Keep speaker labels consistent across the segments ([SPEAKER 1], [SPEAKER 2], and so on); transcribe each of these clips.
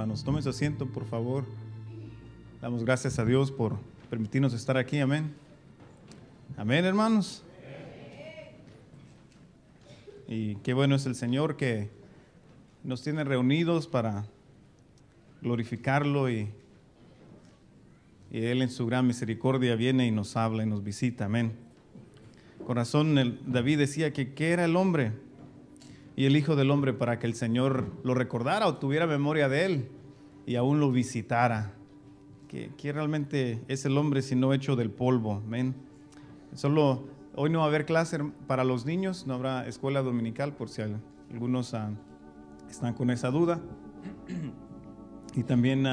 [SPEAKER 1] hermanos. Tomen su asiento, por favor. Damos gracias a Dios por permitirnos estar aquí. Amén. Amén, hermanos. Y qué bueno es el Señor que nos tiene reunidos para glorificarlo y Él en su gran misericordia viene y nos habla y nos visita. Amén. Con razón David decía que ¿qué era el hombre y el Hijo del Hombre para que el Señor lo recordara o tuviera memoria de Él y aún lo visitara? ¿Qué realmente es el hombre sino hecho del polvo? Amén. Hoy no va a haber clase para los niños, no habrá escuela dominical por si algunos están con esa duda. Y también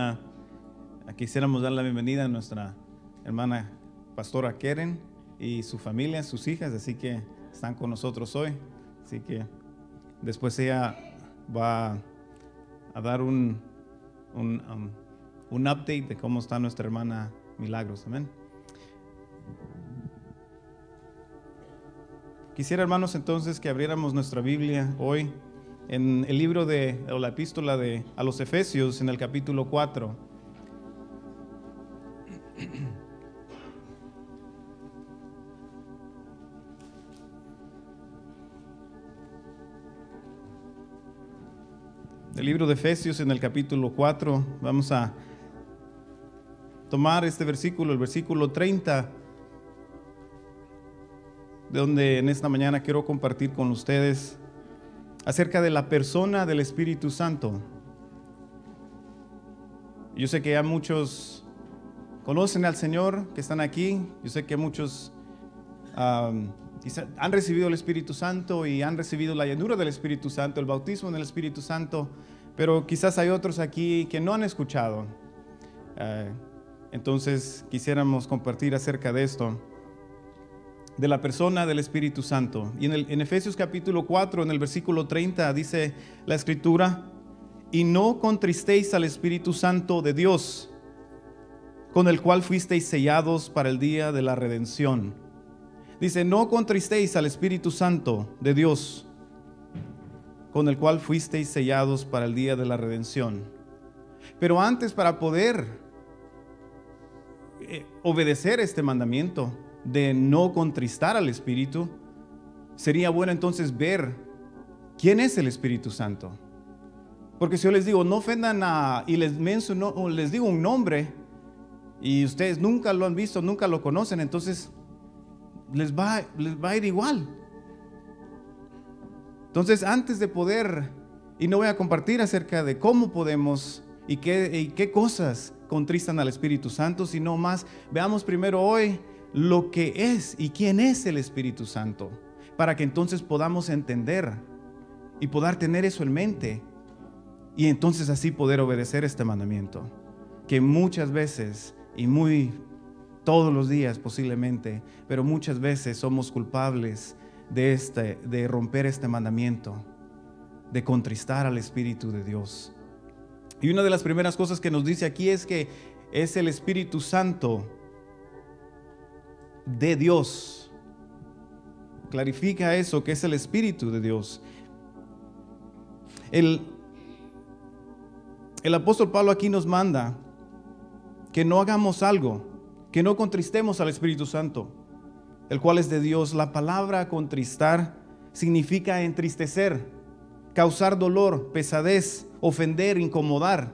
[SPEAKER 1] quisiéramos dar la bienvenida a nuestra hermana pastora Keren y su familia, sus hijas, así que están con nosotros hoy. Así que después ella va a dar un update de cómo está nuestra hermana Milagros. Amén. Quisiera, hermanos, entonces que abriéramos nuestra Biblia hoy en el libro o la epístola a los Efesios, en el capítulo 4. El libro de Efesios en el capítulo 4, vamos a tomar este versículo, el versículo 30, de donde en esta mañana quiero compartir con ustedes acerca de la persona del Espíritu Santo. Yo sé que ya muchos conocen al Señor que están aquí. Yo sé que muchos han recibido el Espíritu Santo y han recibido la llenura del Espíritu Santo, el bautismo en el Espíritu Santo, pero quizás hay otros aquí que no han escuchado. Entonces quisiéramos compartir acerca de esto, de la persona del Espíritu Santo. Y en Efesios capítulo 4, en el versículo 30, dice la Escritura: y no contristéis al Espíritu Santo de Dios, con el cual fuisteis sellados para el día de la redención. Dice, no contristéis al Espíritu Santo de Dios, con el cual fuisteis sellados para el día de la redención. Pero antes, para poder obedecer este mandamiento de no contristar al Espíritu, sería bueno entonces ver quién es el Espíritu Santo. Porque si yo les digo, no ofendan y les digo un nombre y ustedes nunca lo han visto, nunca lo conocen, entonces les va a ir igual. Entonces, antes de poder, y no voy a compartir acerca de cómo podemos y qué cosas contristan al Espíritu Santo, sino más, veamos primero hoy lo que es y quién es el Espíritu Santo, para que entonces podamos entender y poder tener eso en mente, y entonces así poder obedecer este mandamiento, que muchas veces todos los días posiblemente, pero muchas veces somos culpables de romper este mandamiento, de contristar al Espíritu de Dios. Y una de las primeras cosas que nos dice aquí es que es el Espíritu Santo de Dios. Clarifica eso, que es el Espíritu de Dios. El apóstol Pablo aquí nos manda que no hagamos algo, que no contristemos al Espíritu Santo, el cual es de Dios. La palabra contristar significa entristecer, causar dolor, pesadez, ofender, incomodar.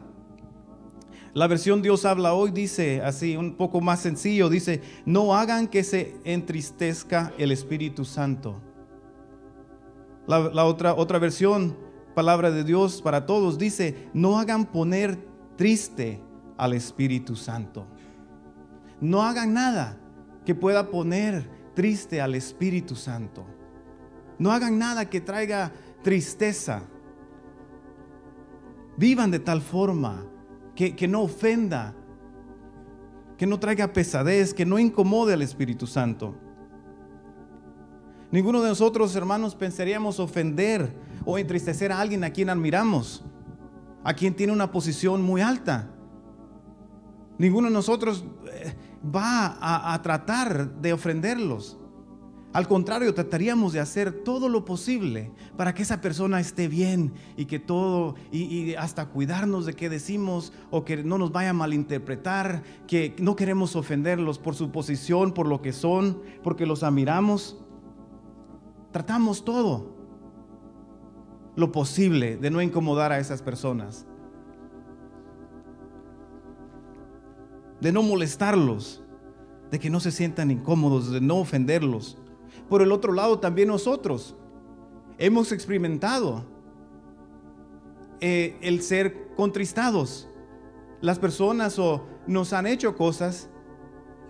[SPEAKER 1] La versión Dios habla hoy dice así, un poco más sencillo, dice, no hagan que se entristezca el Espíritu Santo. La otra versión, palabra de Dios para todos, dice, no hagan poner triste al Espíritu Santo. No hagan nada que pueda poner triste al Espíritu Santo. No hagan nada que traiga tristeza. Vivan de tal forma que no ofenda, que no traiga pesadez, que no incomode al Espíritu Santo. Ninguno de nosotros, hermanos, pensaríamos ofender o entristecer a alguien a quien admiramos, a quien tiene una posición muy alta. Ninguno de nosotros va a tratar de ofenderlos. Al contrario, trataríamos de hacer todo lo posible para que esa persona esté bien y que todo, y hasta cuidarnos de qué decimos o que no nos vaya a malinterpretar, que no queremos ofenderlos por su posición, por lo que son, porque los admiramos. Tratamos todo lo posible de no incomodar a esas personas, de no molestarlos, de que no se sientan incómodos, de no ofenderlos. Por el otro lado, también nosotros hemos experimentado el ser contristados. Las personas nos han hecho cosas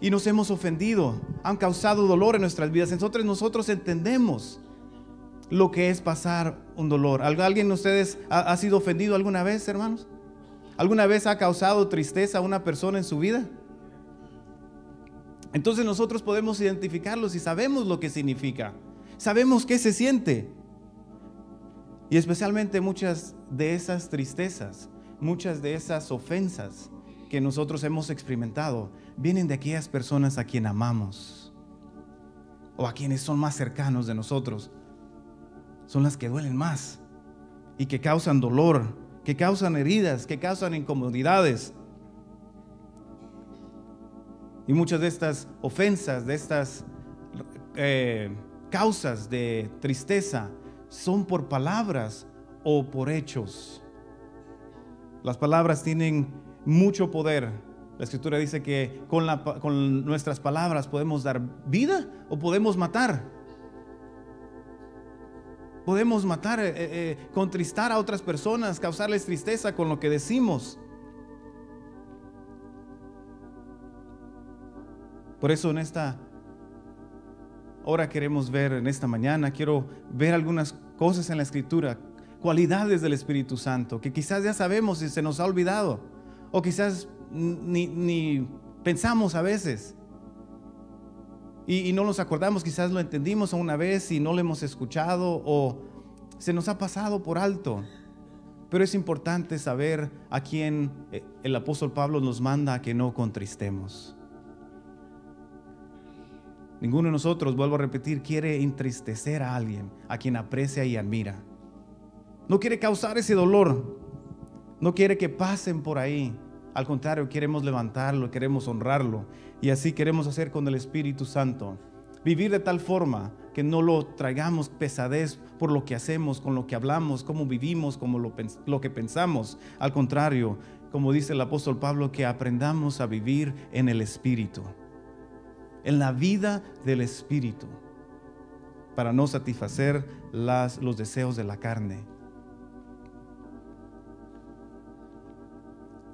[SPEAKER 1] y nos hemos ofendido, han causado dolor en nuestras vidas. Nosotros entendemos lo que es pasar un dolor. ¿Alguien de ustedes ha sido ofendido alguna vez, hermanos? ¿Alguna vez ha causado tristeza a una persona en su vida? Entonces nosotros podemos identificarlos y sabemos lo que significa. Sabemos qué se siente. Y especialmente muchas de esas tristezas, muchas de esas ofensas que nosotros hemos experimentado, vienen de aquellas personas a quien amamos o a quienes son más cercanos de nosotros. Son las que duelen más y que causan dolor, que causan heridas, que causan incomodidades. Y muchas de estas ofensas, de estas causas de tristeza, son por palabras o por hechos. Las palabras tienen mucho poder. La Escritura dice que con nuestras palabras podemos dar vida o podemos matar. Podemos matar, contristar a otras personas, causarles tristeza con lo que decimos. Por eso en esta hora queremos ver, en esta mañana, quiero ver algunas cosas en la Escritura, cualidades del Espíritu Santo, que quizás ya sabemos y se nos ha olvidado, o quizás ni pensamos a veces. Y no nos acordamos, quizás lo entendimos una vez y no lo hemos escuchado o se nos ha pasado por alto. Pero es importante saber a quién el apóstol Pablo nos manda a que no contristemos. Ninguno de nosotros, vuelvo a repetir, quiere entristecer a alguien a quien aprecia y admira. No quiere causar ese dolor. No quiere que pasen por ahí. Al contrario, queremos levantarlo, queremos honrarlo. Y así queremos hacer con el Espíritu Santo. Vivir de tal forma que no lo traigamos pesadez por lo que hacemos, con lo que hablamos, cómo vivimos, como lo que pensamos. Al contrario, como dice el apóstol Pablo, que aprendamos a vivir en el Espíritu, en la vida del Espíritu, para no satisfacer los deseos de la carne.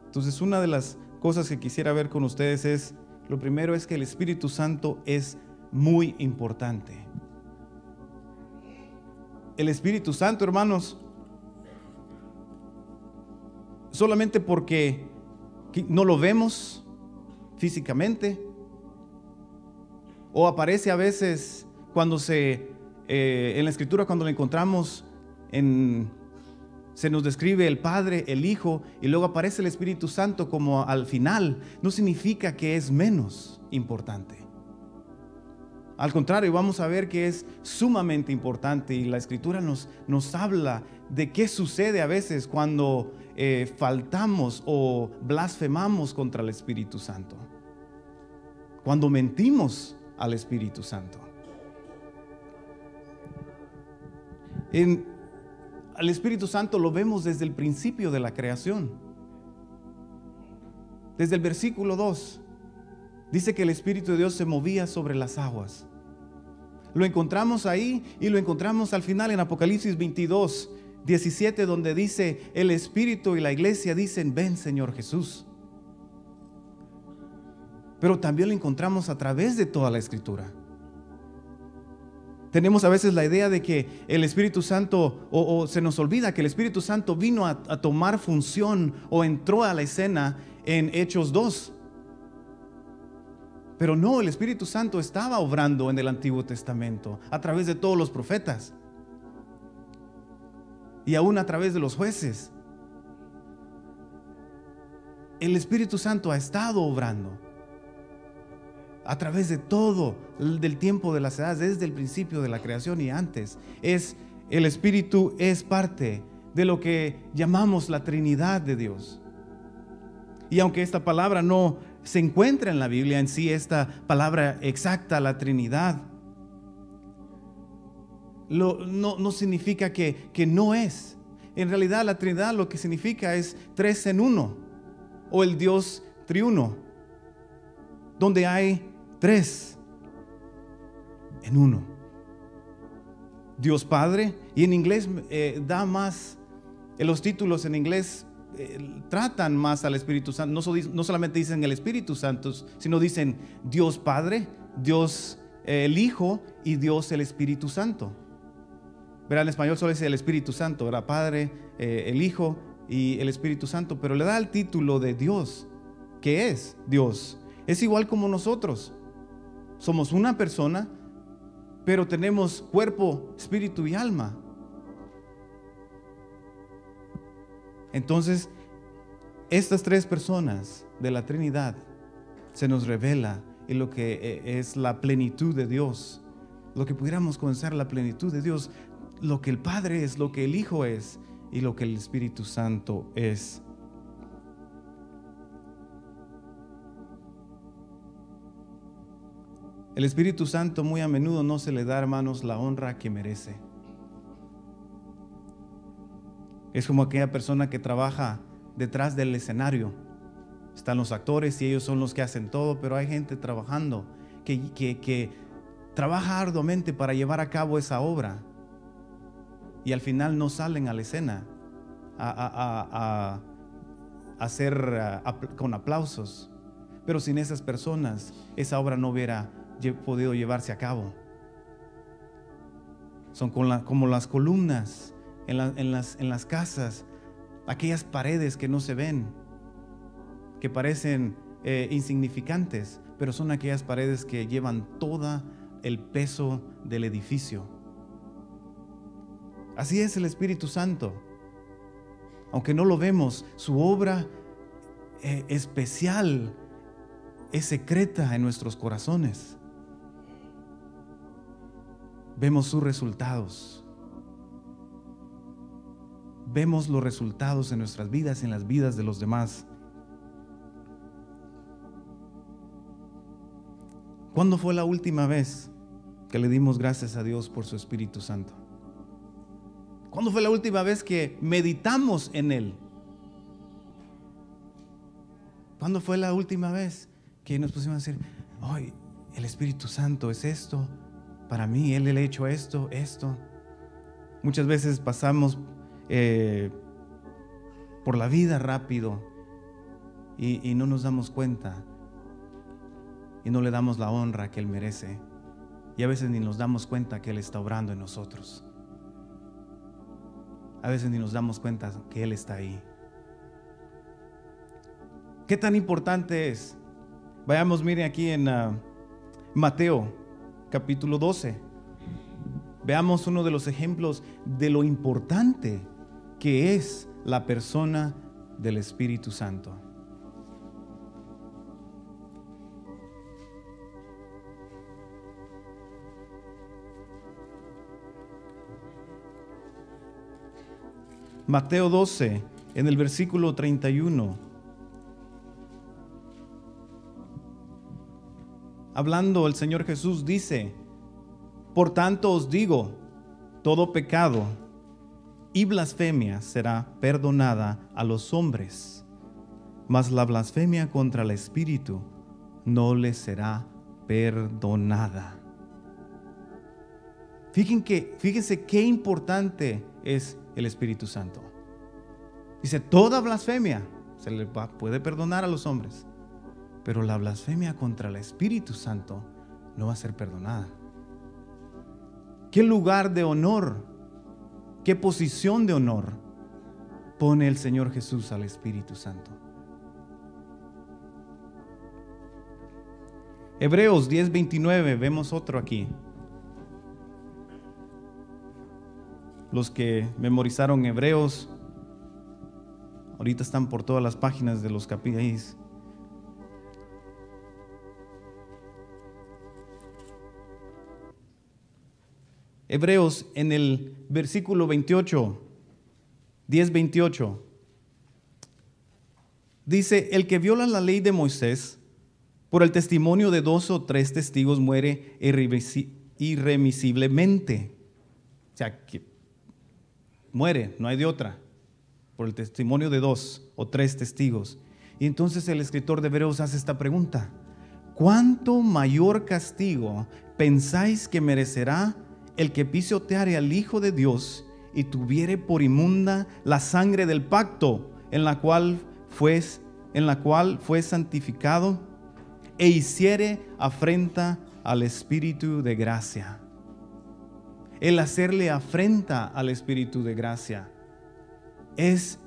[SPEAKER 1] Entonces, una de las cosas que quisiera ver con ustedes es, lo primero es que el Espíritu Santo es muy importante. El Espíritu Santo, hermanos, solamente porque no lo vemos físicamente, o aparece a veces cuando en la Escritura, cuando lo encontramos, se nos describe el Padre, el Hijo, y luego aparece el Espíritu Santo como al final, no significa que es menos importante. Al contrario, vamos a ver que es sumamente importante, y la Escritura nos habla de qué sucede a veces cuando faltamos o blasfemamos contra el Espíritu Santo, cuando mentimos al Espíritu Santo. Al Espíritu Santo lo vemos desde el principio de la creación. Desde el versículo 2 dice que el Espíritu de Dios se movía sobre las aguas. Lo encontramos ahí y lo encontramos al final en Apocalipsis 22, 17, donde dice: el Espíritu y la iglesia dicen: ven, Señor Jesús. Pero también lo encontramos a través de toda la Escritura. Tenemos a veces la idea de que el Espíritu Santo, o se nos olvida que el Espíritu Santo vino a tomar función o entró a la escena en Hechos 2. Pero no, el Espíritu Santo estaba obrando en el Antiguo Testamento a través de todos los profetas y aún a través de los jueces. El Espíritu Santo ha estado obrando. a través de todo, del tiempo de las edades, desde el principio de la creación y antes. El Espíritu es parte de lo que llamamos la Trinidad de Dios. Y aunque esta palabra no se encuentra en la Biblia en sí, esta palabra exacta, la Trinidad, no significa que no es. En realidad la Trinidad lo que significa es 3 en 1, o el Dios triuno, donde hay 3 en 1. Dios Padre, y en inglés da más, los títulos en inglés tratan más al Espíritu Santo. No solamente dicen el Espíritu Santo, sino dicen Dios Padre, Dios el Hijo y Dios el Espíritu Santo. Verá, en español solo dice el Espíritu Santo, ¿verdad? Padre, el Hijo y el Espíritu Santo, pero le da el título de Dios, que es Dios. Es igual como nosotros. Somos una persona, pero tenemos cuerpo, espíritu y alma. Entonces, estas 3 personas de la Trinidad se nos revela en lo que es la plenitud de Dios, lo que pudiéramos conocer la plenitud de Dios, lo que el Padre es, lo que el Hijo es y lo que el Espíritu Santo es. El Espíritu Santo muy a menudo no se le da, hermanos, la honra que merece. Es como aquella persona que trabaja detrás del escenario. Están los actores y ellos son los que hacen todo, pero hay gente trabajando que trabaja arduamente para llevar a cabo esa obra y al final no salen a la escena a hacer con aplausos. Pero sin esas personas, esa obra no hubiera podido llevarse a cabo. Son como las columnas en las casas, aquellas paredes que no se ven, que parecen insignificantes, pero son aquellas paredes que llevan todo el peso del edificio. Así es el Espíritu Santo. Aunque no lo vemos, su obra especial es secreta en nuestros corazones. Vemos sus resultados. Vemos los resultados en nuestras vidas y en las vidas de los demás. ¿Cuándo fue la última vez que le dimos gracias a Dios por su Espíritu Santo? ¿Cuándo fue la última vez que meditamos en Él? ¿Cuándo fue la última vez que nos pusimos a decir, ay, el Espíritu Santo es esto para mí, Él le ha hecho esto? Muchas veces pasamos por la vida rápido y no nos damos cuenta y no le damos la honra que Él merece, y a veces ni nos damos cuenta que Él está obrando en nosotros. A veces ni nos damos cuenta que Él está ahí. ¿Qué tan importante es? Vayamos, miren aquí en Mateo capítulo 12. Veamos uno de los ejemplos de lo importante que es la persona del Espíritu Santo. Mateo 12, en el versículo 31. Hablando, el Señor Jesús dice: por tanto os digo, todo pecado y blasfemia será perdonada a los hombres, mas la blasfemia contra el Espíritu no les será perdonada. Fíjense qué importante es el Espíritu Santo. Dice, toda blasfemia se le puede perdonar a los hombres, pero la blasfemia contra el Espíritu Santo no va a ser perdonada. ¿Qué lugar de honor, qué posición de honor pone el Señor Jesús al Espíritu Santo? Hebreos 10:29, vemos otro aquí. Los que memorizaron Hebreos, ahorita están por todas las páginas de los capítulos. Hebreos en el versículo 28, 10:28, dice: el que viola la ley de Moisés, por el testimonio de 2 o 3 testigos muere irremisiblemente. O sea, que muere, no hay de otra, por el testimonio de 2 o 3 testigos. Y entonces el escritor de Hebreos hace esta pregunta: ¿cuánto mayor castigo pensáis que merecerá el que pisoteare al Hijo de Dios y tuviere por inmunda la sangre del pacto en la cual fue santificado e hiciere afrenta al Espíritu de gracia? El hacerle afrenta al Espíritu de gracia es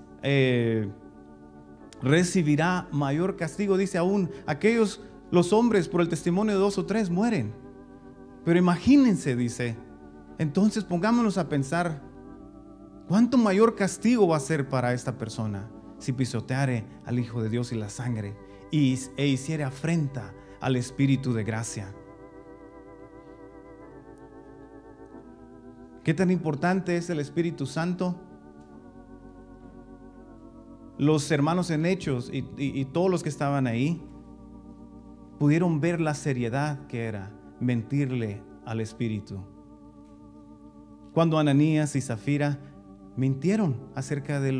[SPEAKER 1] recibirá mayor castigo. Dice aún, los hombres por el testimonio de 2 o 3 mueren. Pero imagínense, dice, entonces pongámonos a pensar, ¿cuánto mayor castigo va a ser para esta persona si pisoteare al Hijo de Dios y la sangre e hiciere afrenta al Espíritu de gracia? ¿Qué tan importante es el Espíritu Santo? Los hermanos en Hechos y todos los que estaban ahí pudieron ver la seriedad que era mentirle al Espíritu. Cuando Ananías y Zafira mintieron acerca de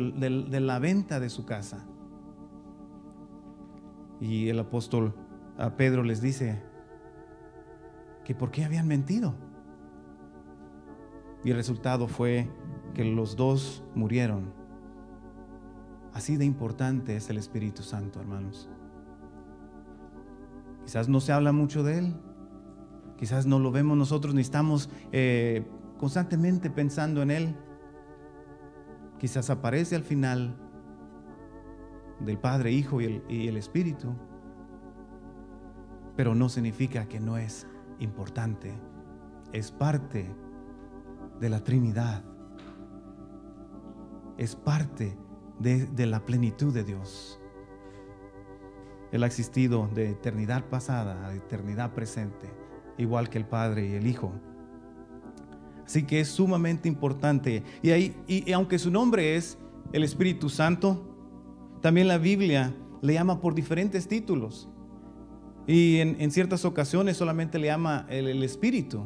[SPEAKER 1] la venta de su casa, y el apóstol Pedro les dice que por qué habían mentido, y el resultado fue que los dos murieron. Así de importante es el Espíritu Santo, hermanos. Quizás no se habla mucho de Él, quizás no lo vemos nosotros, ni estamos constantemente pensando en Él. Quizás aparece al final del Padre, Hijo y el Espíritu, pero no significa que no es importante. Es parte de la Trinidad, es parte de la plenitud de Dios. Él ha existido de eternidad pasada a eternidad presente, igual que el Padre y el Hijo. Así que es sumamente importante. Y aunque su nombre es el Espíritu Santo, también la Biblia le llama por diferentes títulos. Y en ciertas ocasiones solamente le llama el Espíritu.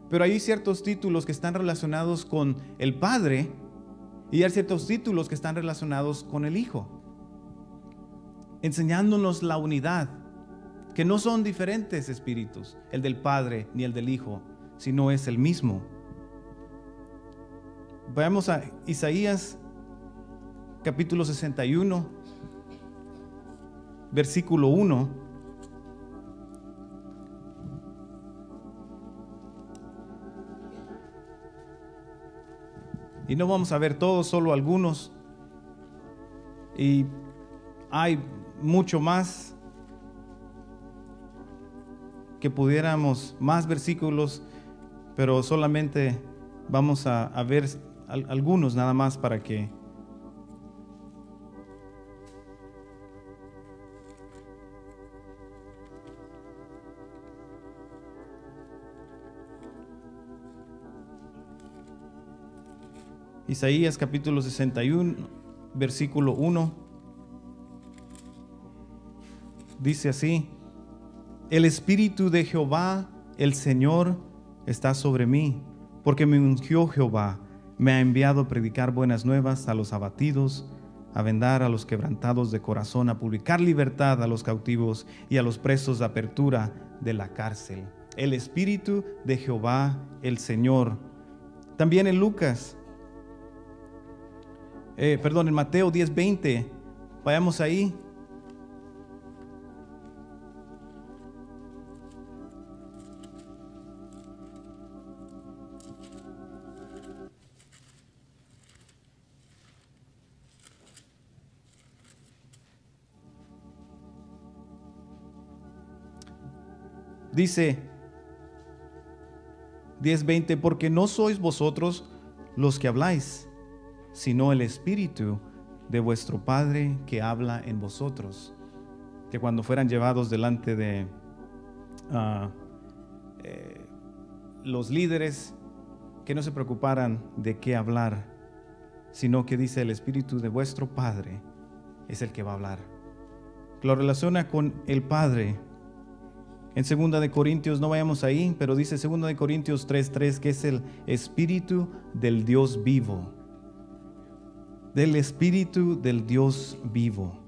[SPEAKER 1] Pero hay ciertos títulos que están relacionados con el Padre y hay ciertos títulos que están relacionados con el Hijo, enseñándonos la unidad, que no son diferentes espíritus, el del Padre ni el del Hijo, sino es el mismo. Vayamos a Isaías capítulo 61, versículo 1. Y no vamos a ver todos, solo algunos. Y hay mucho más que pudiéramos, más versículos, pero solamente vamos a ver algunos nada más para que Isaías capítulo 61, versículo 1, dice así: el Espíritu de Jehová, el Señor, está sobre mí, porque me ungió Jehová, me ha enviado a predicar buenas nuevas a los abatidos, a vendar a los quebrantados de corazón, a publicar libertad a los cautivos y a los presos de apertura de la cárcel. El Espíritu de Jehová, el Señor. También en en Mateo 10:20, vayamos ahí. Dice 10:20, porque no sois vosotros los que habláis, sino el Espíritu de vuestro Padre que habla en vosotros. Que cuando fueran llevados delante de los líderes que no se preocuparan de qué hablar, sino que dice el Espíritu de vuestro Padre es el que va a hablar. Lo relaciona con el Padre. En 2 de Corintios, no vayamos ahí, pero dice 2 de Corintios 3:3 que es el Espíritu del Dios vivo. Del Espíritu del Dios vivo.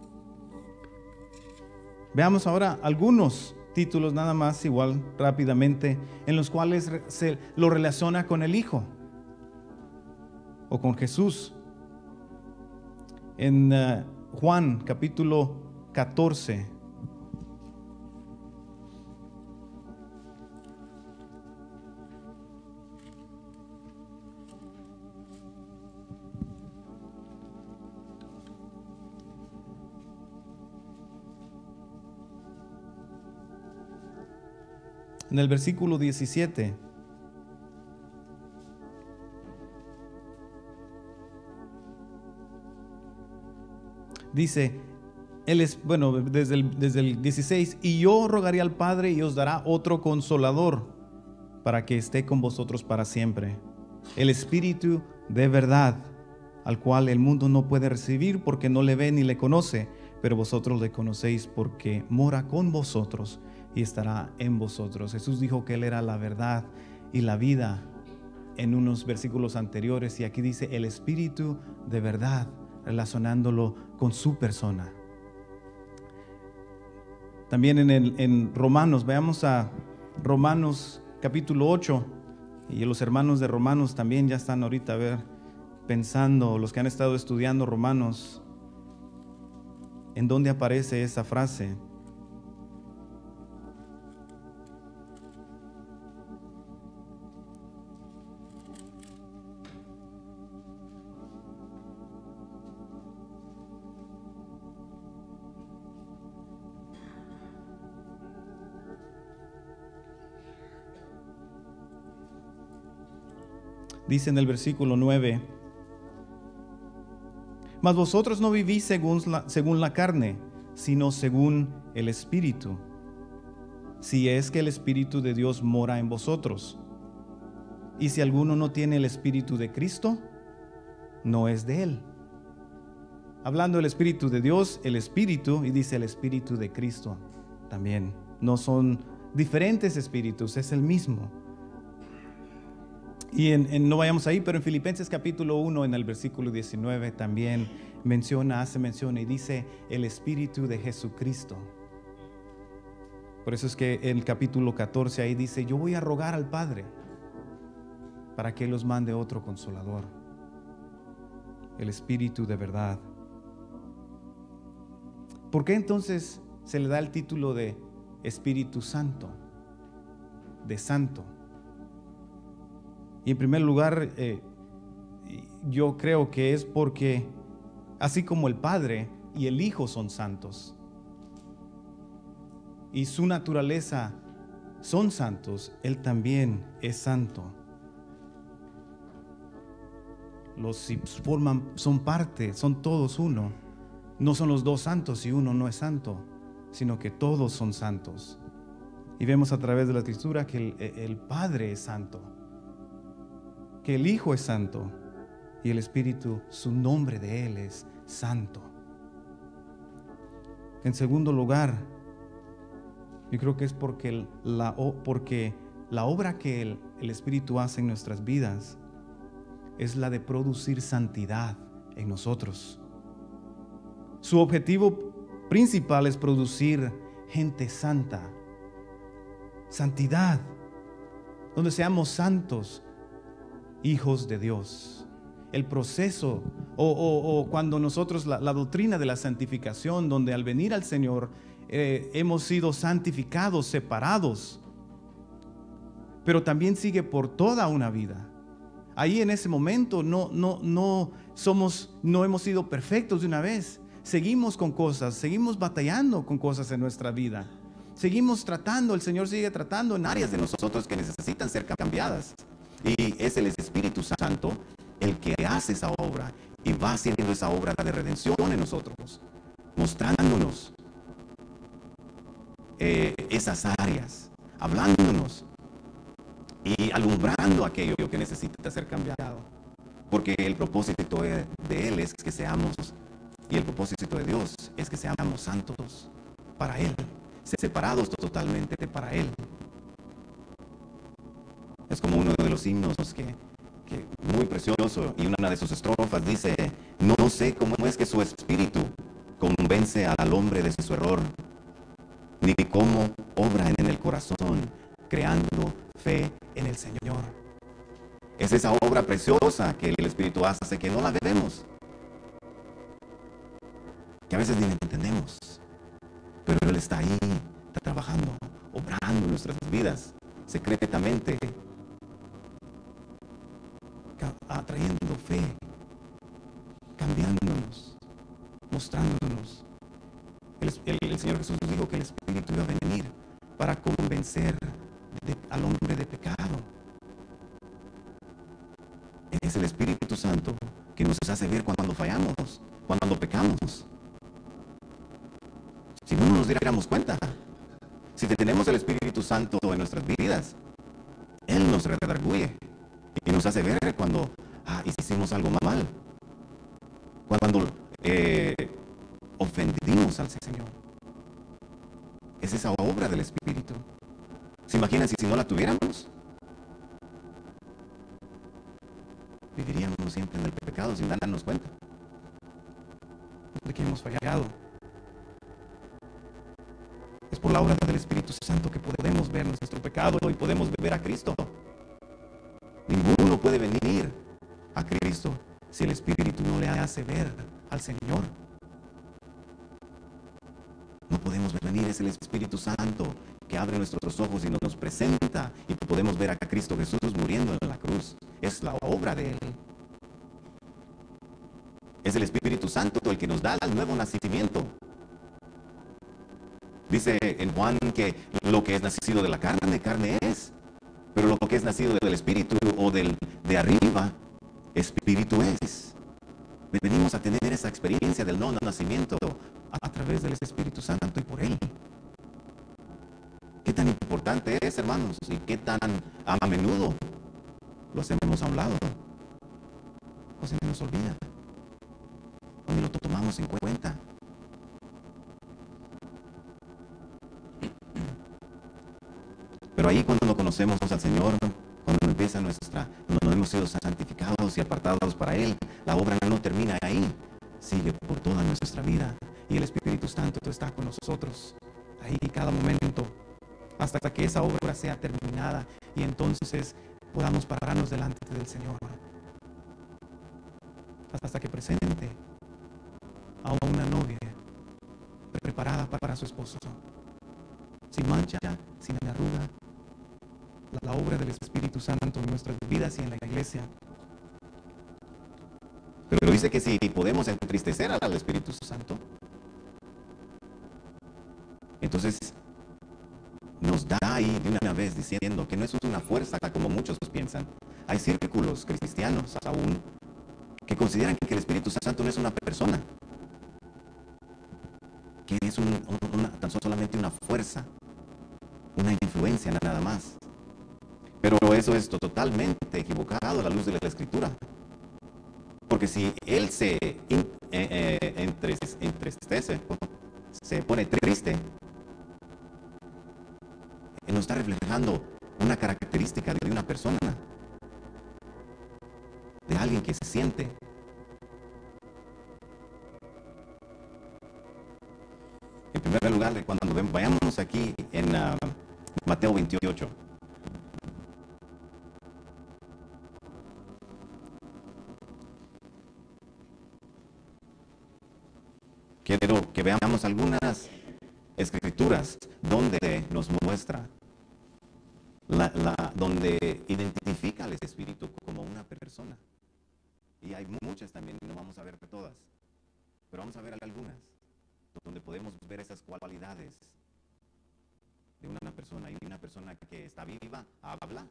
[SPEAKER 1] Veamos ahora algunos títulos nada más, igual rápidamente, en los cuales se lo relaciona con el Hijo o con Jesús. En Juan capítulo 14. En el versículo 17. Dice, desde el 16, y yo rogaré al Padre y os dará otro consolador para que esté con vosotros para siempre. El Espíritu de verdad, al cual el mundo no puede recibir porque no le ve ni le conoce, pero vosotros le conocéis porque mora con vosotros y estará en vosotros. Jesús dijo que Él era la verdad y la vida en unos versículos anteriores, y aquí dice el Espíritu de verdad, relacionándolo con su persona. También en Romanos, veamos a Romanos capítulo 8, y los hermanos de Romanos también ya están ahorita pensando, los que han estado estudiando Romanos, en dónde aparece esa frase. Dice en el versículo 9, mas vosotros no vivís según la carne, sino según el Espíritu, si es que el Espíritu de Dios mora en vosotros. Y si alguno no tiene el Espíritu de Cristo, no es de Él. Hablando del Espíritu de Dios, el Espíritu, y dice el Espíritu de Cristo también. No son diferentes espíritus, es el mismo. Y no vayamos ahí, pero en Filipenses capítulo 1, en el versículo 19, también hace mención y dice el Espíritu de Jesucristo. Por eso es que en el capítulo 14 ahí dice, yo voy a rogar al Padre para que Él os mande otro consolador, el Espíritu de verdad. ¿Por qué entonces se le da el título de Espíritu Santo, de Santo? Y en primer lugar, yo creo que es porque así como el Padre y el Hijo son santos y su naturaleza son santos, Él también es santo. Son parte, son todos uno. No son los dos santos y uno no es santo, sino que todos son santos. Y vemos a través de la Escritura que el Padre es santo, que el Hijo es santo y el Espíritu, su nombre de Él es santo. En segundo lugar, yo creo que es porque la obra que el Espíritu hace en nuestras vidas es la de producir santidad en nosotros. Su objetivo principal es producir gente santa, santidad, donde seamos santos, hijos de Dios. El proceso o cuando nosotros la doctrina de la santificación, donde al venir al Señor hemos sido santificados, separados, pero también sigue por toda una vida. Ahí en ese momento no hemos sido perfectos de una vez. Seguimos con cosas, seguimos batallando con cosas en nuestra vida. Seguimos tratando, el Señor sigue tratando en áreas de nosotros que necesitan ser cambiadas. Y es el Espíritu Santo el que hace esa obra y va haciendo esa obra de redención en nosotros, mostrándonos esas áreas, hablándonos
[SPEAKER 2] y alumbrando aquello que necesita ser cambiado. Porque el propósito de Él es que seamos, y el propósito de Dios es que seamos santos para Él, separados totalmente para Él. Es como uno de los himnos que muy precioso, y una de sus estrofas dice: no sé cómo es que su espíritu convence al hombre de su error, ni cómo obra en el corazón, creando fe en el Señor. Es esa obra preciosa que el Espíritu hace, que no la vemos, que a veces ni entendemos, pero Él está ahí, está trabajando, obrando en nuestras vidas, secretamente, atrayendo fe, cambiándonos, mostrándonos. El Señor Jesús dijo que el Espíritu iba a venir para convencer al hombre de pecado. Es el Espíritu Santo que nos hace ver cuando fallamos, cuando pecamos. Si no nos diéramos cuenta, si tenemos el Espíritu Santo en nuestras vidas, Él nos redarguye y nos hace ver cuando hicimos algo mal, cuando ofendimos al Señor. Es esa obra del Espíritu. ¿Se imaginan si no la tuviéramos? Viviríamos siempre en el pecado sin darnos cuenta de que hemos fallado. Es por la obra del Espíritu Santo que podemos ver nuestro pecado y podemos ver a Cristo. Ninguno puede venir a Cristo si el Espíritu no le hace ver al Señor. No podemos venir, es el Espíritu Santo que abre nuestros ojos y nos presenta, y podemos ver a Cristo Jesús muriendo en la cruz. Es la obra de Él. Es el Espíritu Santo el que nos da el nuevo nacimiento. Dice en Juan que lo que es nacido de la carne, carne es, pero lo que es nacido del Espíritu o de arriba, Espíritu es. Venimos a tener esa experiencia del nuevo nacimiento a través del Espíritu Santo y por Él. ¿Qué tan importante es, hermanos? ¿Y qué tan a menudo lo hacemos a un lado? ¿O se nos olvida? ¿O ni lo tomamos en cuenta? Pero ahí, cuando conocemos al Señor, cuando empieza cuando hemos sido santificados y apartados para Él, la obra no termina ahí, sigue por toda nuestra vida, y el Espíritu Santo está con nosotros ahí cada momento, hasta que esa obra sea terminada, y entonces podamos pararnos delante del Señor, hasta que presente a una novia preparada para su esposo, sin mancha, sin arruga. La obra del Espíritu Santo en nuestras vidas y en la iglesia. Pero dice que si podemos entristecer al Espíritu Santo, entonces nos da ahí de una vez diciendo que no es una fuerza como muchos piensan. Hay círculos cristianos aún que consideran que el Espíritu Santo no es una persona, que es tan solamente una fuerza, una influencia nada más. Pero eso es totalmente equivocado a la luz de la Escritura. Porque si Él se entristece, se pone triste, Él no está reflejando una característica de una persona, de alguien que se siente. En primer lugar, cuando vayamos aquí en Mateo 28, quiero que veamos algunas escrituras donde nos muestra, donde identifica al Espíritu como una persona. Y hay muchas también, no vamos a ver todas, pero vamos a ver algunas, donde podemos ver esas cualidades de una persona. Y una persona que está viva, habla,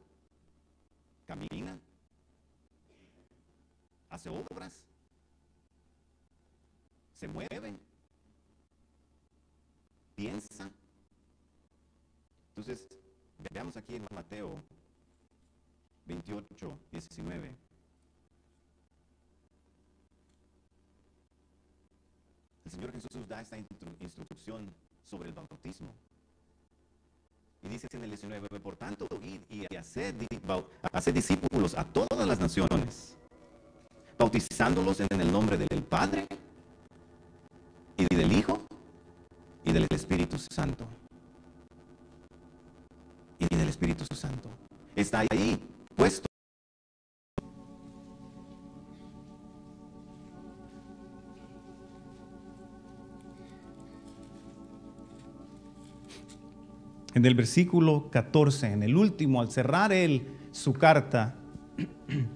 [SPEAKER 2] camina, hace obras, se mueve, piensa. Entonces, veamos aquí en Mateo 28, 19. El Señor Jesús da esta instrucción sobre el bautismo. Y dice en el 19, por tanto, id y haced discípulos a todas las naciones, bautizándolos en el nombre del Padre, y del Hijo, y del Espíritu Santo. Y del Espíritu Santo. Está ahí puesto.
[SPEAKER 1] En el versículo 14, en el último, al cerrar él su carta,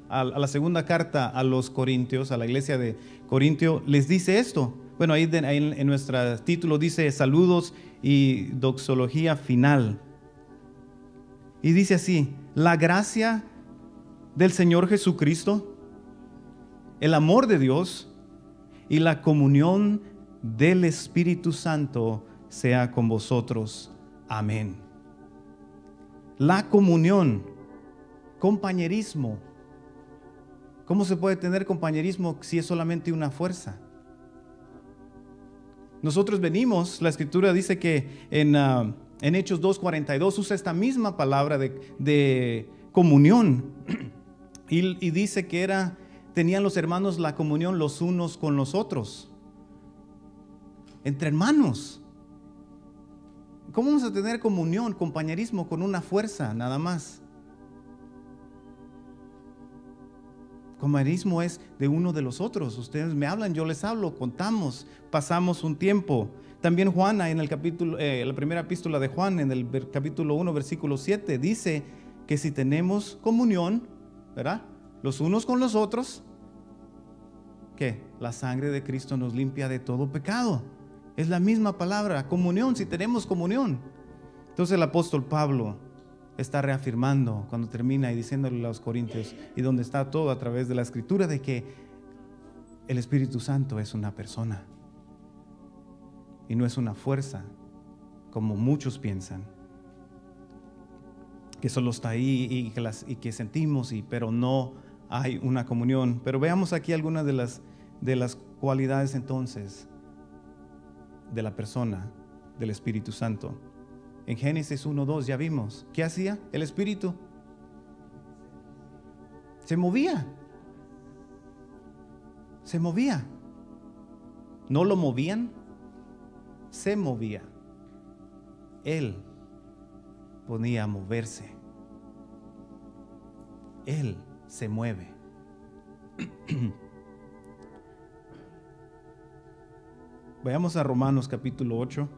[SPEAKER 1] a la segunda carta a los Corintios, a la iglesia de Corintio, les dice esto. Bueno, ahí en nuestro título dice saludos y doxología final. Y dice así: la gracia del Señor Jesucristo, el amor de Dios y la comunión del Espíritu Santo sea con vosotros. Amén. La comunión, compañerismo. ¿Cómo se puede tener compañerismo si es solamente una fuerza? Nosotros venimos, la Escritura dice que en Hechos 2:42 usa esta misma palabra de comunión y dice que tenían los hermanos la comunión los unos con los otros, entre hermanos. ¿Cómo vamos a tener comunión, compañerismo con una fuerza nada más? Compañerismo es de uno de los otros. Ustedes me hablan, yo les hablo, contamos, pasamos un tiempo. También Juana en el capítulo, la primera epístola de Juan, en el capítulo 1, versículo 7, dice que si tenemos comunión, ¿verdad?, los unos con los otros, ¿qué? La sangre de Cristo nos limpia de todo pecado. Es la misma palabra, comunión, si tenemos comunión. Entonces el apóstol Pablo está reafirmando cuando termina y diciéndole a los Corintios, y donde está todo a través de la Escritura, de que el Espíritu Santo es una persona y no es una fuerza, como muchos piensan, que solo está ahí y que sentimos, pero no hay una comunión. Pero veamos aquí algunas de las cualidades entonces de la persona del Espíritu Santo. En Génesis 1:2 ya vimos, ¿qué hacía el Espíritu? Se movía. Se movía. No lo movían, se movía. Él ponía a moverse. Él se mueve. Vayamos a Romanos capítulo 8.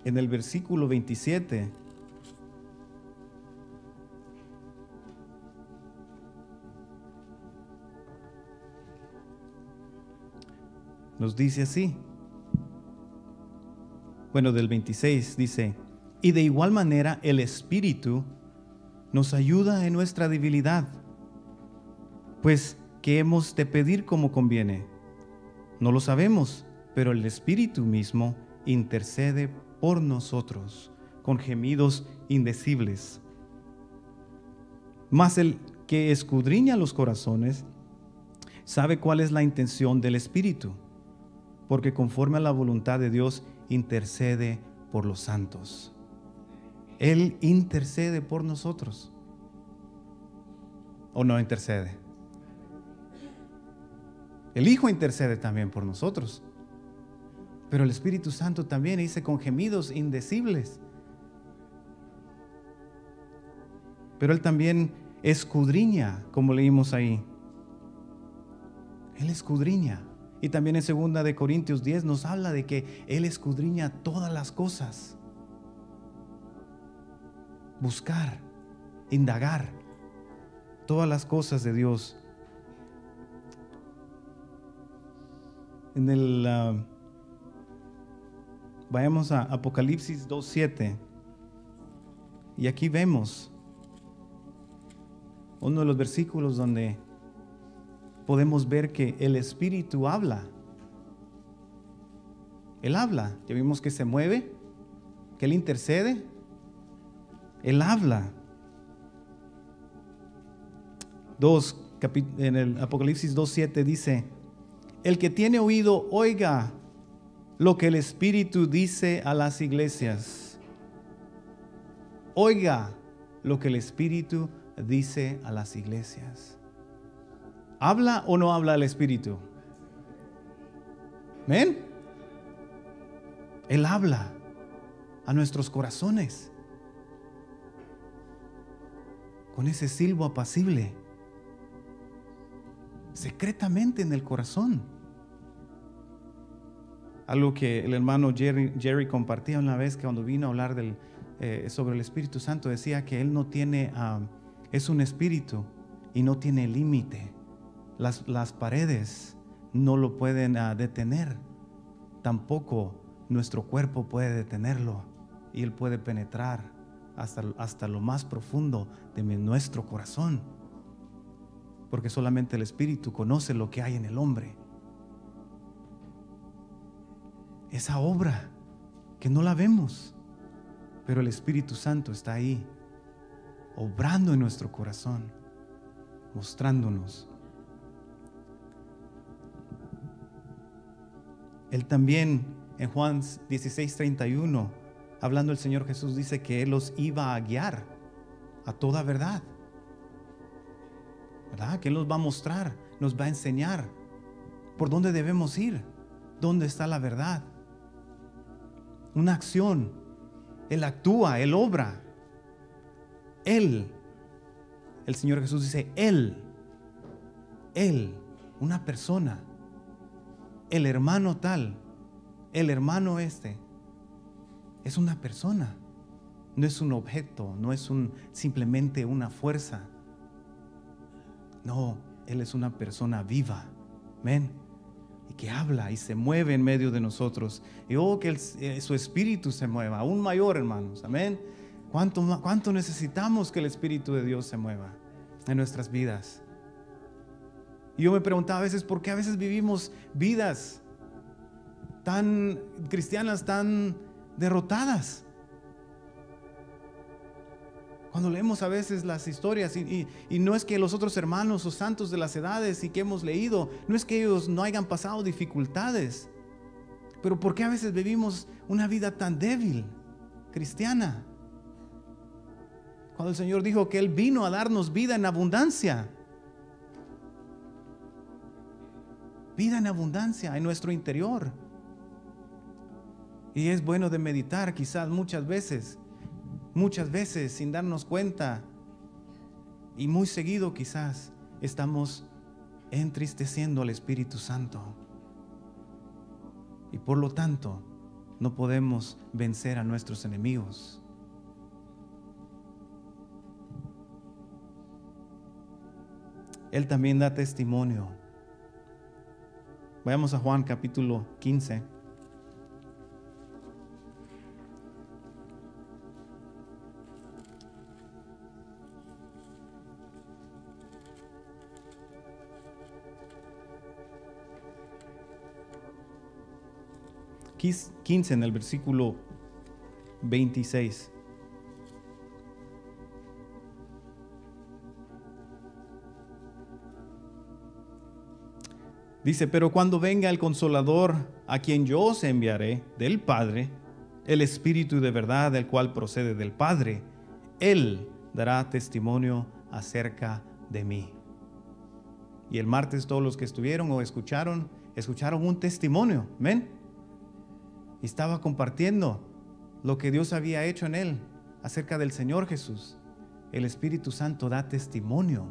[SPEAKER 1] En el versículo 27, nos dice así. Bueno, del 26 dice: y de igual manera el Espíritu nos ayuda en nuestra debilidad, pues ¿qué hemos de pedir como conviene? No lo sabemos, pero el Espíritu mismo intercede por nosotros con gemidos indecibles. Mas el que escudriña los corazones sabe cuál es la intención del Espíritu, porque conforme a la voluntad de Dios intercede por los santos. Él intercede por nosotros. ¿O no intercede? El Hijo intercede también por nosotros. Pero el Espíritu Santo también dice con gemidos indecibles. Pero Él también escudriña, como leímos ahí. Él escudriña. Y también en 2 de Corintios 10 nos habla de que Él escudriña todas las cosas. Buscar, indagar todas las cosas de Dios. Vayamos a Apocalipsis 2:7. Y aquí vemos uno de los versículos donde podemos ver que el Espíritu habla. Él habla. Ya vimos que se mueve, que Él intercede. Él habla. En el Apocalipsis 2:7 dice: el que tiene oído, oiga lo que el Espíritu dice a las iglesias. Oiga lo que el Espíritu dice a las iglesias. ¿Habla o no habla el Espíritu? ¿Ven? Él habla a nuestros corazones con ese silbo apacible, secretamente en el corazón. Algo que el hermano Jerry compartía una vez que cuando vino a hablar sobre el Espíritu Santo, decía que él no tiene, es un espíritu y no tiene límite. Las paredes no lo pueden detener, tampoco nuestro cuerpo puede detenerlo, y Él puede penetrar hasta lo más profundo de nuestro corazón, porque solamente el Espíritu conoce lo que hay en el hombre. Esa obra que no la vemos, pero el Espíritu Santo está ahí, obrando en nuestro corazón, mostrándonos. Él también en Juan 16:31, hablando el Señor Jesús, dice que Él los iba a guiar a toda verdad, ¿verdad? Que Él nos va a mostrar, nos va a enseñar por dónde debemos ir, dónde está la verdad. Una acción, Él actúa, Él obra. Él, el Señor Jesús dice, Él, una persona, el hermano tal, el hermano este, es una persona, no es un objeto, no es simplemente una fuerza. No, Él es una persona viva, amén, y que habla y se mueve en medio de nosotros. Y que su espíritu se mueva, aún mayor, hermanos, amén. ¿Cuánto necesitamos que el Espíritu de Dios se mueva en nuestras vidas? Y yo me preguntaba a veces, ¿por qué a veces vivimos vidas tan cristianas, tan derrotadas? Cuando leemos a veces las historias, y no es que los otros hermanos o santos de las edades y que hemos leído, no es que ellos no hayan pasado dificultades, pero ¿por qué a veces vivimos una vida tan débil, cristiana? Cuando el Señor dijo que Él vino a darnos vida en abundancia. Vida en abundancia en nuestro interior. Y es bueno de meditar, quizás muchas veces sin darnos cuenta, y muy seguido quizás estamos entristeciendo al Espíritu Santo, y por lo tanto no podemos vencer a nuestros enemigos. Él también da testimonio. Vayamos a Juan capítulo 15. En el versículo 26. Dice, pero cuando venga el Consolador, a quien yo os enviaré del Padre, el Espíritu de verdad, el cual procede del Padre, Él dará testimonio acerca de mí. Y el martes todos los que estuvieron o escucharon un testimonio, ¿ven? Y estaba compartiendo lo que Dios había hecho en él acerca del Señor Jesús. El Espíritu Santo da testimonio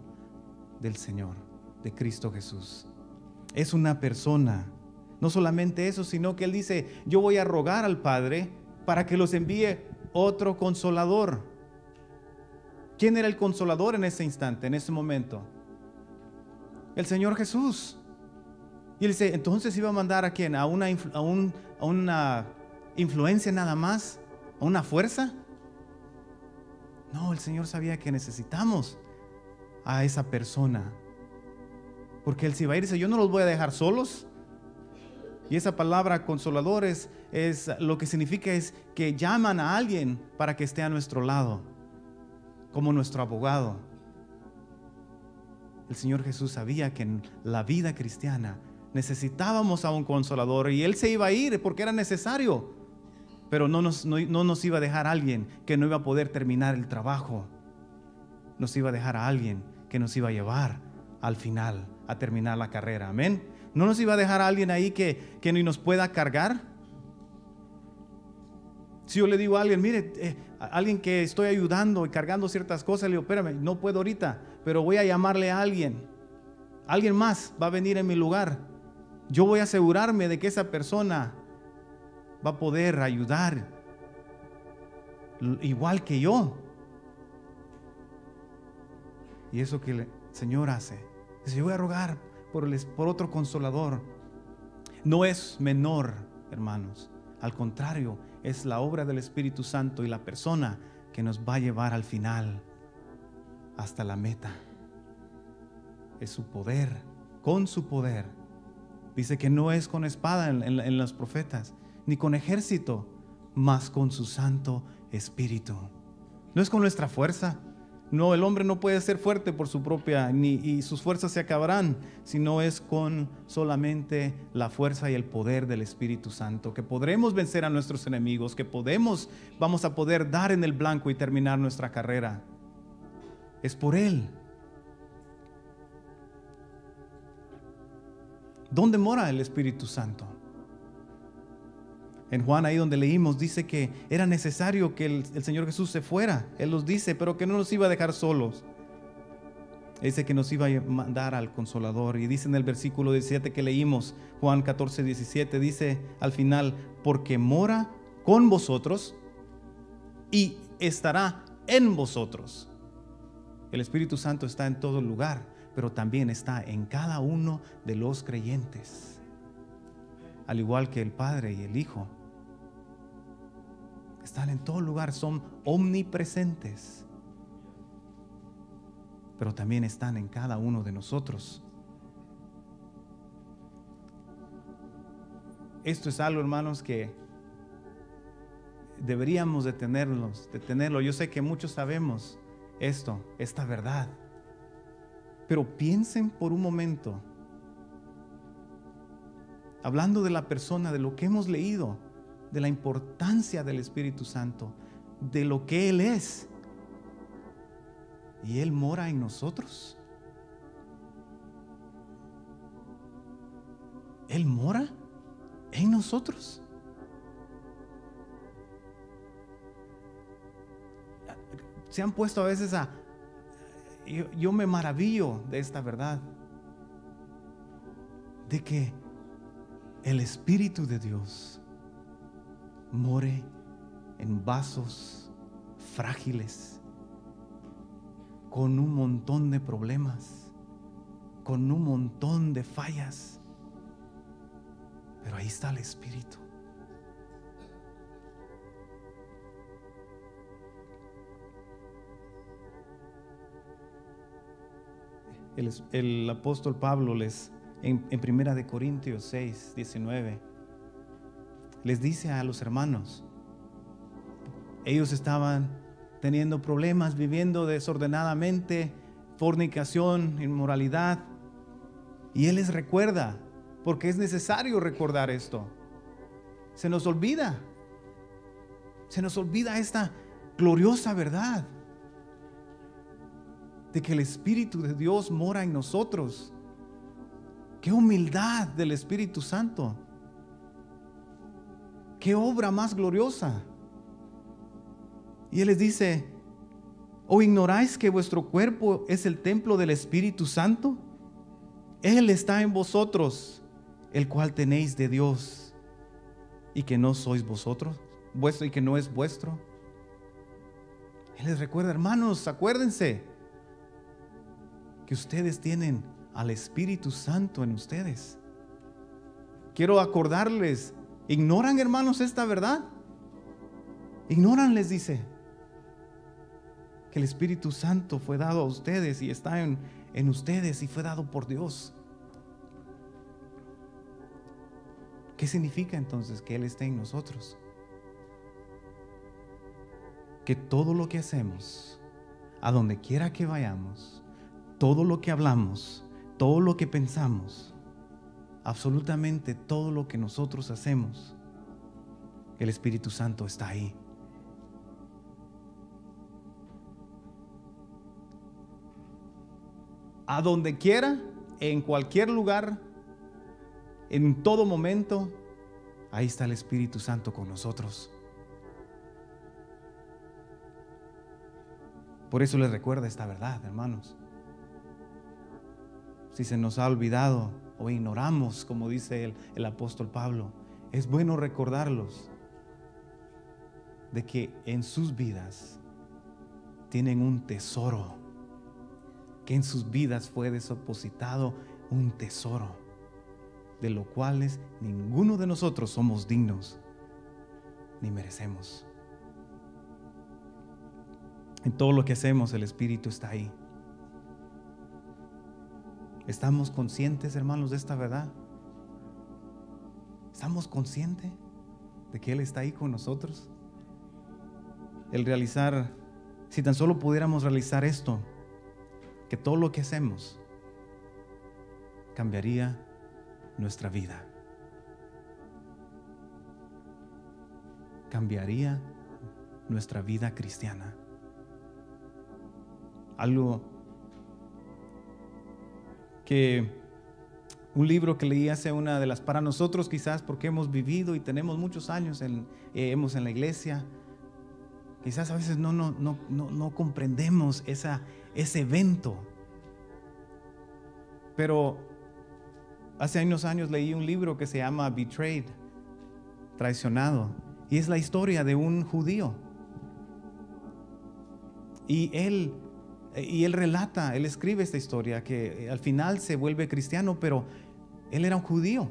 [SPEAKER 1] del Señor, de Cristo Jesús. Es una persona. No solamente eso, sino que Él dice, yo voy a rogar al Padre para que los envíe otro Consolador. ¿Quién era el Consolador en ese instante, en ese momento? El Señor Jesús. Y él dice, entonces iba a mandar ¿a quién? ¿A una influencia nada más? ¿A una fuerza? No, el Señor sabía que necesitamos a esa persona. Porque Él se iba a ir y dice, yo no los voy a dejar solos. Y esa palabra consoladores es lo que significa es que llaman a alguien para que esté a nuestro lado, como nuestro abogado. El Señor Jesús sabía que en la vida cristiana necesitábamos a un consolador y Él se iba a ir porque era necesario, pero no nos iba a dejar a alguien que no iba a poder terminar el trabajo. Nos iba a dejar a alguien que nos iba a llevar al final, a terminar la carrera. Amén. No nos iba a dejar a alguien ahí que ni nos pueda cargar. Si yo le digo a alguien, mire, a alguien que estoy ayudando y cargando ciertas cosas, le digo, espérame, no puedo ahorita, pero voy a llamarle a alguien. Alguien más va a venir en mi lugar. Yo voy a asegurarme de que esa persona va a poder ayudar igual que yo. Y eso que el Señor hace, dice, yo voy a rogar por otro consolador. No es menor, hermanos. Al contrario, es la obra del Espíritu Santo y la persona que nos va a llevar al final, hasta la meta. Es su poder, con su poder. Dice que no es con espada en los profetas, ni con ejército, mas con su Santo Espíritu. No es con nuestra fuerza. No, el hombre no puede ser fuerte por su propia, y sus fuerzas se acabarán, sino es con solamente la fuerza y el poder del Espíritu Santo, que podremos vencer a nuestros enemigos, que vamos a poder dar en el blanco y terminar nuestra carrera. Es por Él. ¿Dónde mora el Espíritu Santo? En Juan, ahí donde leímos, dice que era necesario que el Señor Jesús se fuera. Él nos dice, pero que no nos iba a dejar solos. Dice que nos iba a mandar al Consolador. Y dice en el versículo 17 que leímos, Juan 14, 17, dice al final, porque mora con vosotros y estará en vosotros. El Espíritu Santo está en todo lugar, pero también está en cada uno de los creyentes. Al igual que el Padre y el Hijo. Están en todo lugar, son omnipresentes. Pero también están en cada uno de nosotros. Esto es algo, hermanos, que deberíamos de tenerlo. Yo sé que muchos sabemos esta verdad. Pero piensen por un momento, hablando de la persona, de lo que hemos leído, de la importancia del Espíritu Santo, de lo que Él es. Y Él mora en nosotros. Él mora en nosotros. Se han puesto a veces yo me maravillo de esta verdad, de que el Espíritu de Dios more en vasos frágiles, con un montón de problemas, con un montón de fallas, pero ahí está el Espíritu. El apóstol Pablo en Primera de Corintios 6, 19, les dice a los hermanos, ellos estaban teniendo problemas, viviendo desordenadamente, fornicación, inmoralidad, y Él les recuerda, porque es necesario recordar esto. Se nos olvida esta gloriosa verdad de que el Espíritu de Dios mora en nosotros. Qué humildad del Espíritu Santo. Qué obra más gloriosa. Y Él les dice, ¿o ignoráis que vuestro cuerpo es el templo del Espíritu Santo? Él está en vosotros, el cual tenéis de Dios, y que no sois vosotros, vuestro, y que no es vuestro. Él les recuerda, hermanos, acuérdense que ustedes tienen al Espíritu Santo en ustedes. quiero acordarles, ¿ignoran, hermanos, esta verdad? Ignoran, les dice, que el Espíritu Santo fue dado a ustedes y está en ustedes y fue dado por Dios. ¿Qué significa entonces que Él esté en nosotros? Que todo lo que hacemos, a donde quiera que vayamos, todo lo que hablamos, todo lo que pensamos, absolutamente todo lo que nosotros hacemos, el Espíritu Santo está ahí. A donde quiera, en cualquier lugar, en todo momento, ahí está el Espíritu Santo con nosotros. Por eso les recuerda esta verdad, hermanos. Si se nos ha olvidado o ignoramos, como dice el apóstol Pablo, es bueno recordarlos de que en sus vidas tienen un tesoro, que en sus vidas fue depositado un tesoro, de lo cual ninguno de nosotros somos dignos ni merecemos. En todo lo que hacemos, el Espíritu está ahí. ¿Estamos conscientes, hermanos, de esta verdad? ¿Estamos conscientes de que Él está ahí con nosotros? El realizar, si tan solo pudiéramos realizar esto, que todo lo que hacemos cambiaría nuestra vida. Cambiaría nuestra vida cristiana. Algo que un libro que leí hace una de las, para nosotros quizás porque hemos vivido y tenemos muchos años en la iglesia, quizás a veces no comprendemos ese evento. Pero hace unos años leí un libro que se llama Betrayed, traicionado, y es la historia de un judío. Y él relata, él escribe esta historia que al final se vuelve cristiano, pero él era un judío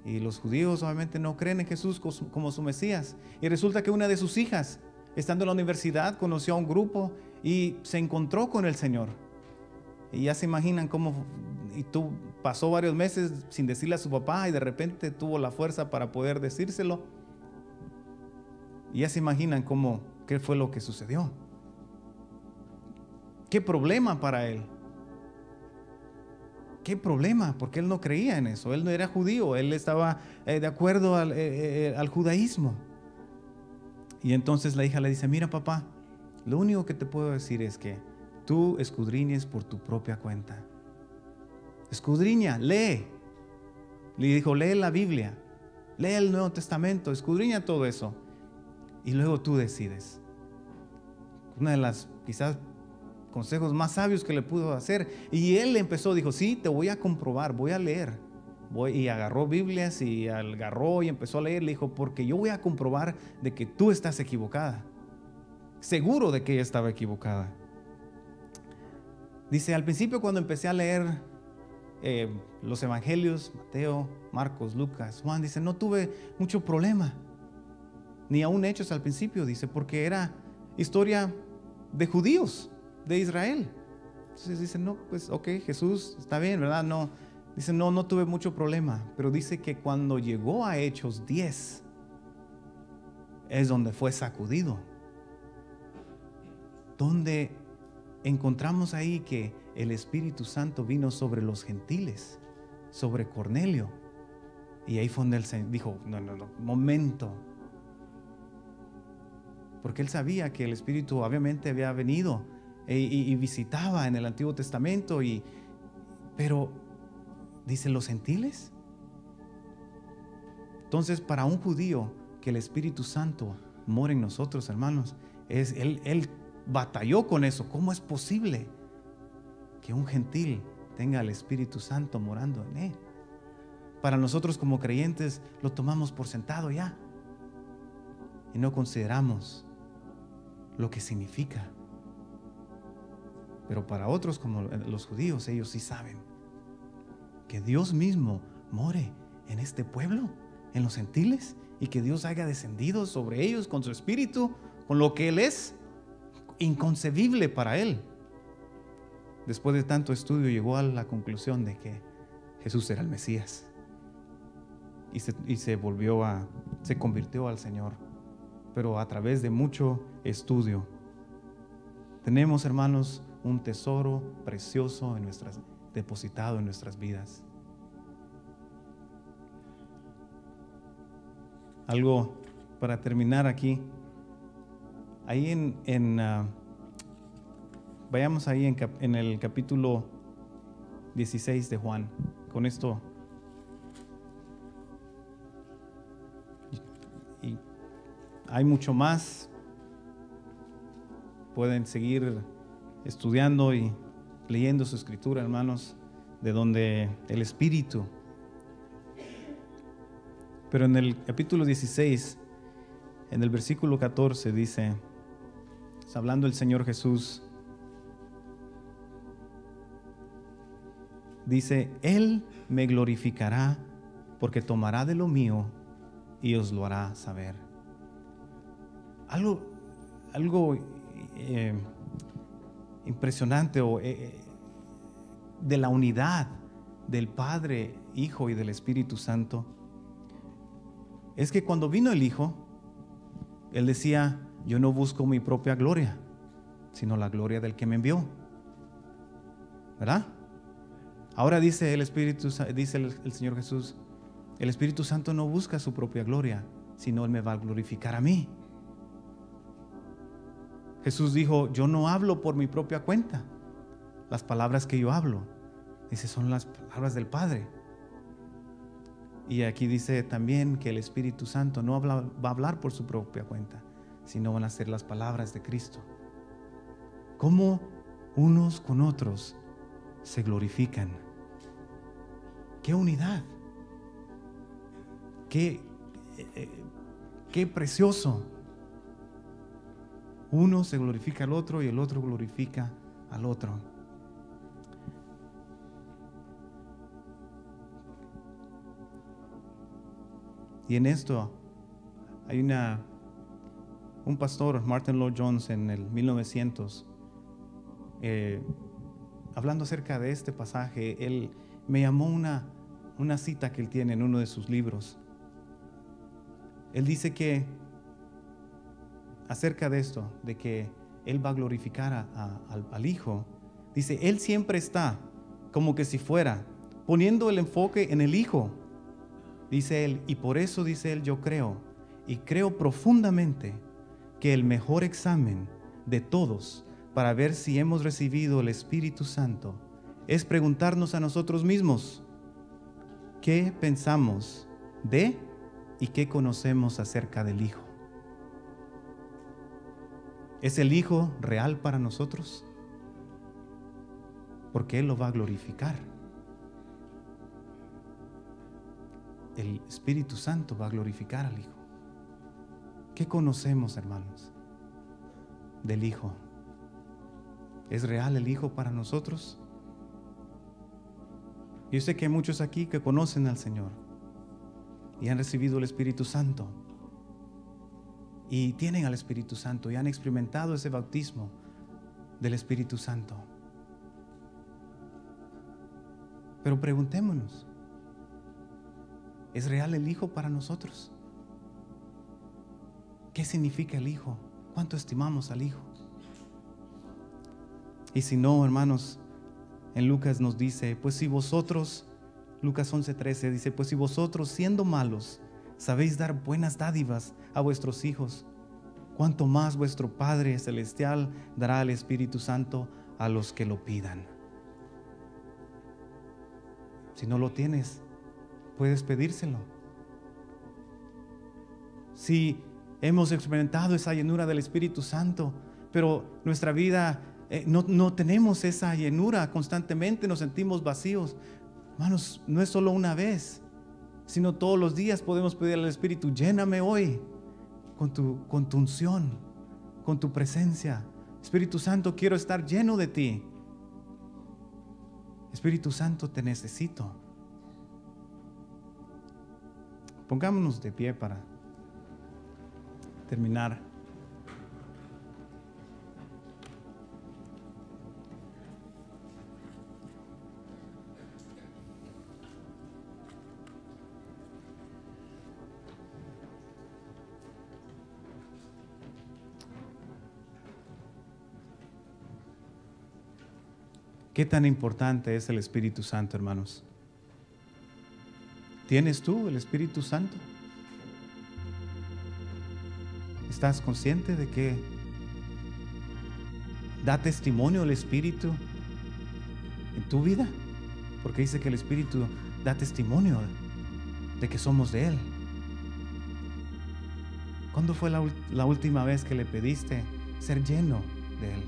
[SPEAKER 1] y los judíos obviamente no creen en Jesús como su Mesías. Y resulta que una de sus hijas, estando en la universidad, conoció a un grupo y se encontró con el Señor. Y ya se imaginan cómo, pasó varios meses sin decirle a su papá y de repente tuvo la fuerza para poder decírselo. Y ya se imaginan qué fue lo que sucedió. ¿Qué problema para él? ¿Qué problema? Porque él no creía en eso. Él no era judío. Él estaba de acuerdo al judaísmo. Y entonces la hija le dice, mira papá, lo único que te puedo decir es que tú escudriñes por tu propia cuenta. Escudriña, lee. Le dijo, lee la Biblia, lee el Nuevo Testamento, escudriña todo eso. Y luego tú decides. Una de las quizás consejos más sabios que le pudo hacer. Y él empezó, dijo, sí, te voy a comprobar, voy a leer. Y agarró Biblias y agarró y empezó a leer. Le dijo, porque yo voy a comprobar de que tú estás equivocada. Seguro de que ella estaba equivocada. Dice, al principio cuando empecé a leer los evangelios, Mateo, Marcos, Lucas, Juan, dice, no tuve mucho problema. Ni aún Hechos al principio, dice, porque era historia de judíos, de Israel. Entonces dice, no, pues ok, Jesús está bien, ¿verdad? No, dice, no tuve mucho problema. Pero dice que cuando llegó a Hechos 10 es donde fue sacudido, donde encontramos ahí que el Espíritu Santo vino sobre los gentiles, sobre Cornelio. Y ahí fue donde él dijo, no, momento. Porque él sabía que el Espíritu obviamente había venido y visitaba en el Antiguo Testamento, pero dice, ¿los gentiles? Entonces, para un judío que el Espíritu Santo mora en nosotros, hermanos, él batalló con eso. ¿Cómo es posible que un gentil tenga el Espíritu Santo morando en él? Para nosotros como creyentes lo tomamos por sentado ya y no consideramos lo que significa. Pero para otros como los judíos, ellos sí saben que Dios mismo more en este pueblo, en los gentiles, y que Dios haya descendido sobre ellos con su espíritu, con lo que Él es, inconcebible para Él. Después de tanto estudio llegó a la conclusión de que Jesús era el Mesías y se convirtió al Señor, pero a través de mucho estudio. Tenemos, hermanos, un tesoro precioso depositado en nuestras vidas. Algo para terminar aquí. Ahí vayamos ahí en el capítulo 16 de Juan. Con esto. Y hay mucho más. Pueden seguir estudiando y leyendo su escritura, hermanos, de donde el Espíritu. Pero en el capítulo 16, en el versículo 14 dice, está hablando el Señor Jesús, dice: Él me glorificará porque tomará de lo mío y os lo hará saber. Algo impresionante de la unidad del Padre, Hijo y del Espíritu Santo es que cuando vino el Hijo, Él decía: yo no busco mi propia gloria, sino la gloria del que me envió. ¿Verdad? Ahora dice el Señor Jesús: el Espíritu Santo no busca su propia gloria, sino Él me va a glorificar a mí. Jesús dijo: yo no hablo por mi propia cuenta. Las palabras que yo hablo, dice, son las palabras del Padre. Y aquí dice también que el Espíritu Santo no va a hablar por su propia cuenta, sino van a ser las palabras de Cristo. ¿Cómo unos con otros se glorifican? ¡Qué unidad! ¡Qué precioso! Uno se glorifica al otro y el otro glorifica al otro. Y en esto hay un pastor, Martin Lloyd-Jones, en el 1900, hablando acerca de este pasaje, él me llamó una cita que él tiene en uno de sus libros. Él dice que acerca de esto, de que Él va a glorificar al Hijo, dice: Él siempre está como que si fuera poniendo el enfoque en el Hijo. Dice él, y por eso, dice él, yo creo profundamente que el mejor examen de todos para ver si hemos recibido el Espíritu Santo es preguntarnos a nosotros mismos: ¿qué pensamos de y qué conocemos acerca del Hijo? ¿Es el Hijo real para nosotros? Porque Él lo va a glorificar. El Espíritu Santo va a glorificar al Hijo. ¿Qué conocemos, hermanos, del Hijo? ¿Es real el Hijo para nosotros? Yo sé que hay muchos aquí que conocen al Señor y han recibido el Espíritu Santo y tienen al Espíritu Santo y han experimentado ese bautismo del Espíritu Santo. Pero preguntémonos: ¿es real el Hijo para nosotros? ¿Qué significa el Hijo? ¿Cuánto estimamos al Hijo? Y si no, hermanos, en Lucas nos dice, pues si vosotros, Lucas 11:13 dice, pues si vosotros, siendo malos, sabéis dar buenas dádivas a vuestros hijos, cuánto más vuestro Padre Celestial dará el Espíritu Santo a los que lo pidan. Si no lo tienes, puedes pedírselo. Si hemos experimentado esa llenura del Espíritu Santo, pero nuestra vida no tenemos esa llenura constantemente, nos sentimos vacíos, hermanos, no es solo una vez, sino todos los días podemos pedir al Espíritu: lléname hoy con tu unción, con tu presencia. Espíritu Santo, quiero estar lleno de ti. Espíritu Santo, te necesito. Pongámonos de pie para terminar. ¿Qué tan importante es el Espíritu Santo, hermanos? ¿Tienes tú el Espíritu Santo? ¿Estás consciente de que da testimonio el Espíritu en tu vida? Porque dice que el Espíritu da testimonio de que somos de Él. ¿Cuándo fue la última vez que le pediste ser lleno de Él?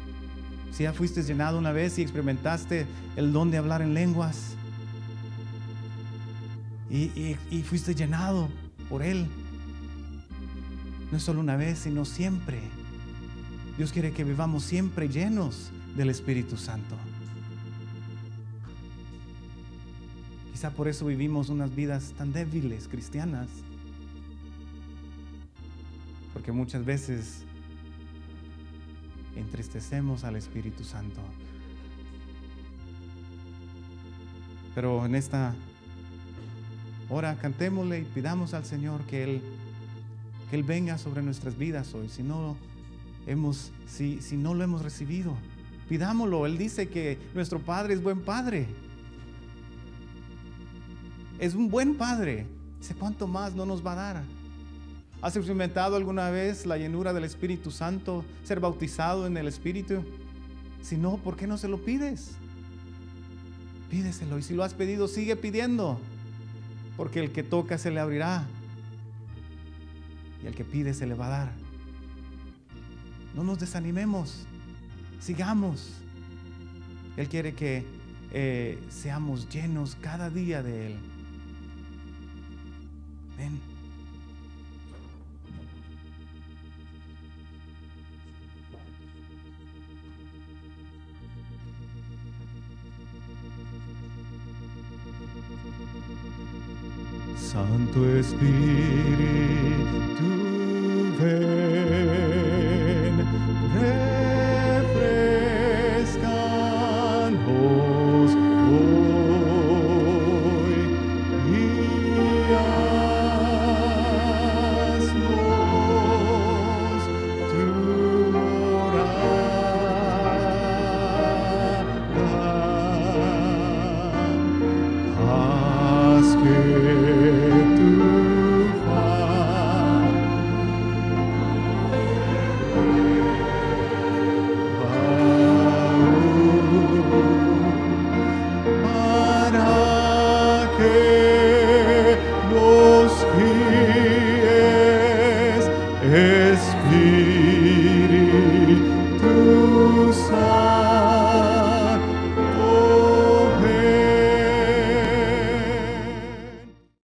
[SPEAKER 1] Si ya fuiste llenado una vez y experimentaste el don de hablar en lenguas y fuiste llenado por Él, no es solo una vez, sino siempre. Dios quiere que vivamos siempre llenos del Espíritu Santo. Quizá por eso vivimos unas vidas tan débiles cristianas, porque muchas veces entristecemos al Espíritu Santo. Pero en esta hora cantémosle y pidamos al Señor que Él venga sobre nuestras vidas hoy. Si no lo hemos recibido, pidámoslo. Él dice que nuestro Padre es buen Padre. Es un buen Padre. Dice, ¿cuánto más no nos va a dar? ¿Has experimentado alguna vez la llenura del Espíritu Santo, ser bautizado en el Espíritu? Si no, ¿por qué no se lo pides? Pídeselo, y si lo has pedido, sigue pidiendo, porque el que toca se le abrirá y el que pide se le va a dar. No nos desanimemos, sigamos. Él quiere que seamos llenos cada día de Él. Ven. Santo Espíritu, ven, refrescanos hoy y haznos tu morada. Haz que Espíritu.